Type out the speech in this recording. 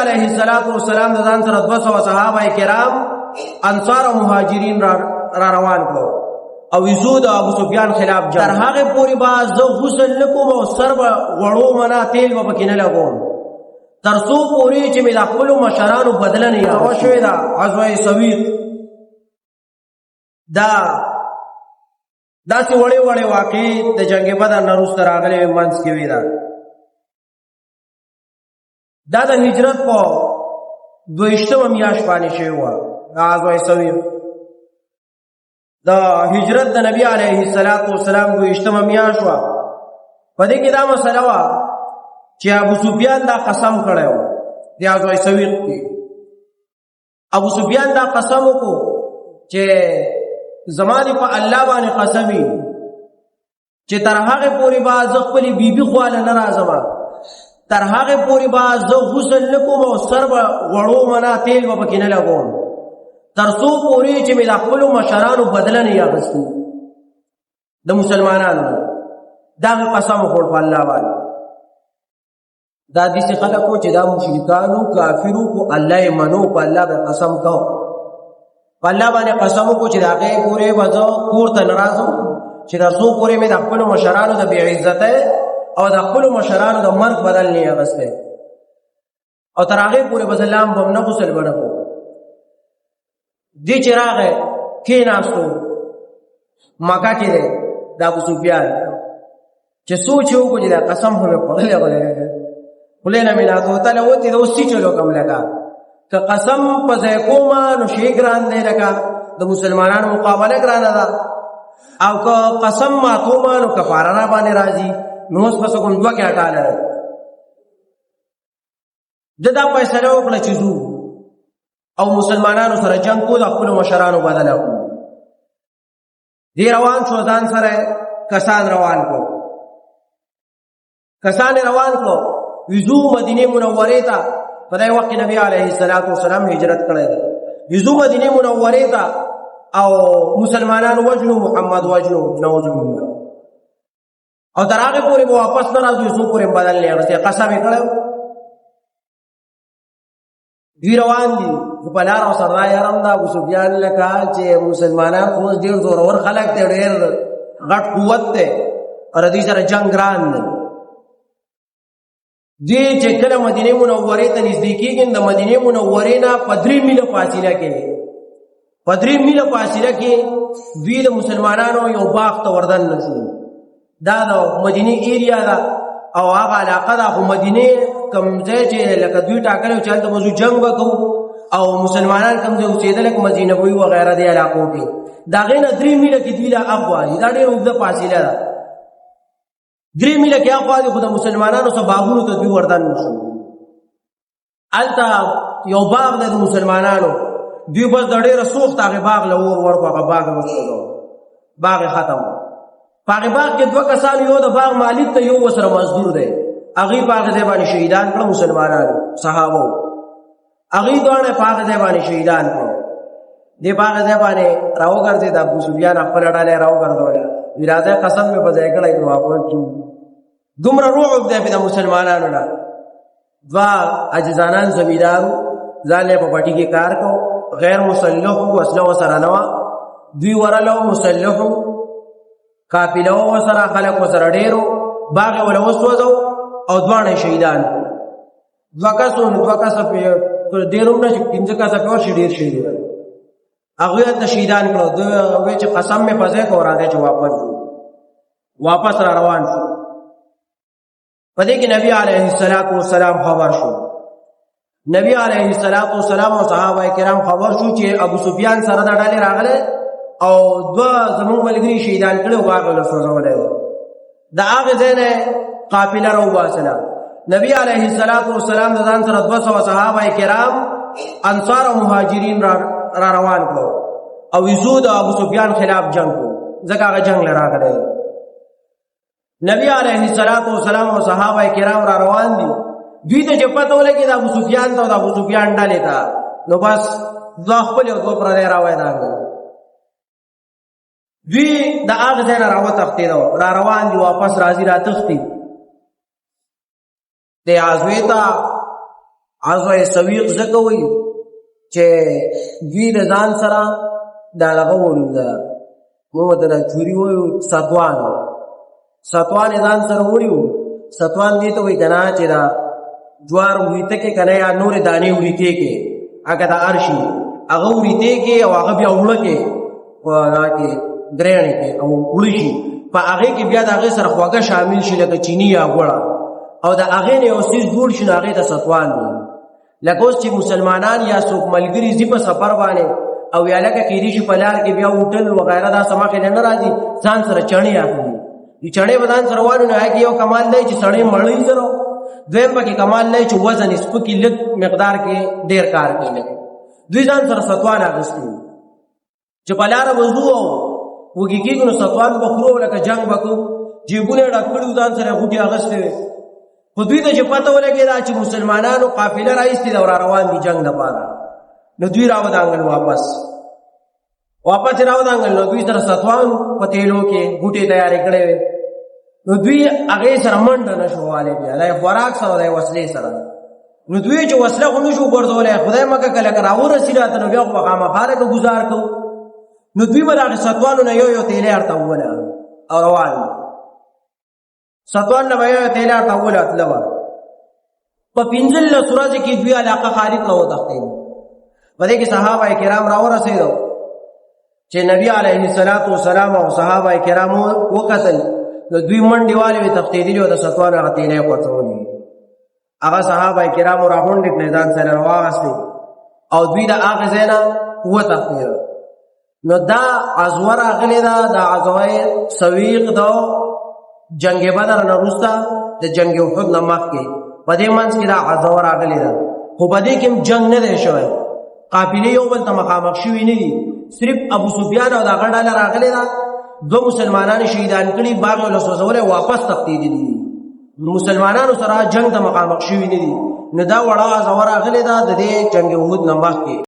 علیه السلام د ځان سره 200 صحابه کرام انصار او مهاجرین را روان کړو او یزود ابو سفیان خلاف جنگ. تر هغه پوری با زه غسل نکوم او سر به غړو منا تیل به پکې نه لګوم تر څو پوری چې مې د خپل مشرانو بدل نه یا شوې دا غزوه سویق دا څه وړې وړې واقع د جنگ بدر نه وروسته راغلي منځ کې وی دا د هجرت په 22 میاشت باندې شوی و غزوه سویق. د هجرت د نبی علیه السلام 22 میاشت و. په دې کې دا مسله و چې ابو سفیان دا قسم کړی و د غزوه سویق کې. ابو سفیان دا قسم وکړو چې زمانه په الله باندې قسمی چې تر هغه پورې با ز خپل بیبي خواله نه راځم تر هغه پوری با زه غسل نکوم او سر به غړو منا تیل به پکې نه لګوم تر څو پوری چې مې د خپل مشرانو بدل نه یاغستو د مسلمانانو دا قسم وکړ په الله باندې. دا دې خلکو چې دا مشرکانو کافرو کو الله یې منو په الله به قسم کو په الله باندې قسم وکړو چې هغه پوری به زه کور ته ناراضم چې تر څو پوری مې د خپل مشرانو د بی عزت او د خپل مشرانو د مرګ بدل نه یاغسته او تر هغه پورې بسلام بم نه غسل ورکو. دې چراغه کې ناستو مکه کې د ابو سفیان چې سوچ وکړي چې دا قسم هم په خپل ولې نه ملاته تعالی وته د اوسې چلو کوم لگا که قسم په ځای کوما نو شي ګران دی لگا د مسلمانانو مقابله ګران ده او که قسم ما کوما نو کفاره را باندې راځي نو اوس پس کوم دوه کې اٹاله ددا فیصله وکړه چې او مسلمانانو سره جنگ کول خپل مشرانو بدل کړو. دی روان شو ځان سره کسان روان کړو ویزو مدینه منوره ته. په دې وخت نبی علیه السلام هجرت کړی ویزو مدینه منوره ته او مسلمانانو وجنو محمد وجنو نعوذ بالله او تر هغه پورې واپس نه راځي څو پورې بدل نه راځي قسم یې کړو. دی روان دي په لار او سره یارم دا ابو سفیان لکه چې مسلمانان خو ډیر زور اور خلک ته ډیر غټ قوت ته اور دې سره جنگ ګران دي چې کله مدینه منوره ته نږدې کېږي د مدینه منوره نه 3 میله فاصله کې وی د مسلمانانو یو باغ ته وردن نشو. دا د مدینه ایریا دا او هغه علاقه د مدینه کوم ځای چې لکه دوی ټاکلو چې د موضوع جنگ وکړو او مسلمانان کوم ځای اوسېدل کوم مدینه وی و غیره دی علاقو کې دا غینه 3 میله کې دی لا اقوال دا ډېر وګړه فاصله ده 3 میله کې اقوال خو د مسلمانانو سره باغونو ته دوی وردان نشو. الته یو باغ د مسلمانانو دوی بس ډېر سوخت هغه باغ له ورکو هغه باغ وشو باغ ختم. باغ کې دوه کسان یو د باغ مالک ته یو وسره مزدور دی هغه باغ ځای باندې شهیدان کړ مسلمانانو صحابه هغه دوه باغ ځای باندې شهیدان کړ. دې باغ ځای باندې راوګرځي د ابو سفیان خپل ډاله راوګرځول وراده قسم په ځای کړی نو واپس دومره روح دې په مسلمانانو نه دوا اجزانان زمیدار ځاله په پټي کې کار کو غیر مسلح وسله وسره نو دوی ورلو مسلح قافله وسره خلق وسره ډیرو باغ ولا وسوځو او دوانه شهیدان دوکاسو په ډیرو نه چې پنځه کاسه په شي ډیر شي هغه د شهیدان کړو دوی چې قسم می پځه کو راځي چې واپس را روان شو. پدې کې نبی علیه السلام خبر شو. نبی علیه السلام او صحابه کرام خبر شو چې ابو سفیان سره د ډالې راغله او دوا زموږ ملګری شهیدان کړو واغ له سوزول دا هغه ځنه قافله راو واسله. نبی علیه السلام د ځان سره 200 صحابه کرام انصار او مهاجرین را روان کړو او یزود ابو سفیان خلاف جنگ کو ځکه هغه جنگ لراغله. نبی علیه السلام او صحابه کرام را روان دي دوی ته چې پته ولګي د ابو سفیان ته د ابو سفیان ډلې ته نو بس دوه خپل یو پر راوي دا دوی د هغه ځای نه راوتښتېدل را روان دي واپس راځي را تښتي د عزوه سویق ځکه وایي چې دوی د ځان سره دا هغه وړي دا موږ ته چوري وایو ستوان یې ځان سره وړي وو. ستوان دې ته وایي که نه چې دا جوار وریته کې که نه یا نورې دانې وریتې کې هغه د ارشي هغه وریتې کې او هغه بیا وړه کې کې درېڼې کې او وړي شي په هغې کې بیا د هغې سره خواږه شامل شي لکه چیني یا غوړه او د هغې نه یو څیز جوړ شي نو هغې ته ستوان وي. لکه اوس چې مسلمانان یا څوک ملګري ځي په سفر باندې او یا لکه کېدای شي په لار کې بیا هوټل وغیره دا څه مخې نه راځي ځان سره چڼې اخلي. دې چڼې به ځان سره واړو نو هغې کې یو کمال دی چې سړی مړی سره دویم پکې کمال دی چې وزن یې سپکي لږ مقدار کې ډېر کار کوي لږ دوی ځان سره ستوان اخیستی چې په لاره به ځو او وږي کېږو نو ستوان به خورو لکه جنګ به کوو جیبونه یې ډک کړي وو ځان سره غوټې اخیستې وې خو دوی ته چې پته ولګېده چې مسلمانانو قافله راایستې ده او را روان دي جنګ دپاره نو دوی راودانګل واپس راودانګل نو دوی سره ستوان په تیلو کې غوټې تیارې کړې وې نو دوی هغې سره منډه نه شو والی بیا دا یې خوراک سره دا یې وسلې سره نو دوی چې وسله خو نه شو غورځولی خدای مکه که لکه راورسي راته نو بیا خو به خامخا لکه ګزار کوو نو دوی به د هغې ستوانو نه یو تیلی ورته ووله او روان ستوان نه به یو تیلی ورته ووله تله وه په 15 ورځې کې دوی علاقه خارج نه وتښتېدل په دې کې صحابه کرام راورسېدو چې نبی علیه السلام او صحابه کرامو وکتل نو دوی منډې والې وې تښتېدلي او د ستوان هغه تیلی غورځولې هغه صحابه کرامو راغونډې کړې ځان سره راواغستې او دوی د هغې ځای نه وتښتېدل نو دا عزوه راغلې ده دا عزوه سویق ده جنگ بدر نه وروسته د جنگ احد نه مخکې په دې منځ کې دا عزوه راغلې ده خو په دې کې هم جنگ نه دی شوی قافلې یو بل ته مخامخ شوي نه دي صرف ابو سفیان او د هغه ډله راغلې ده دو مسلمانان شهیدان کړي باغ یې له سوځولی واپس تښتېدلي دي مسلمانانو سره جنگ ته مخامخ شوي نه دي نو دا وړه عزوه راغلې ده د دې جنگ احد نه مخکې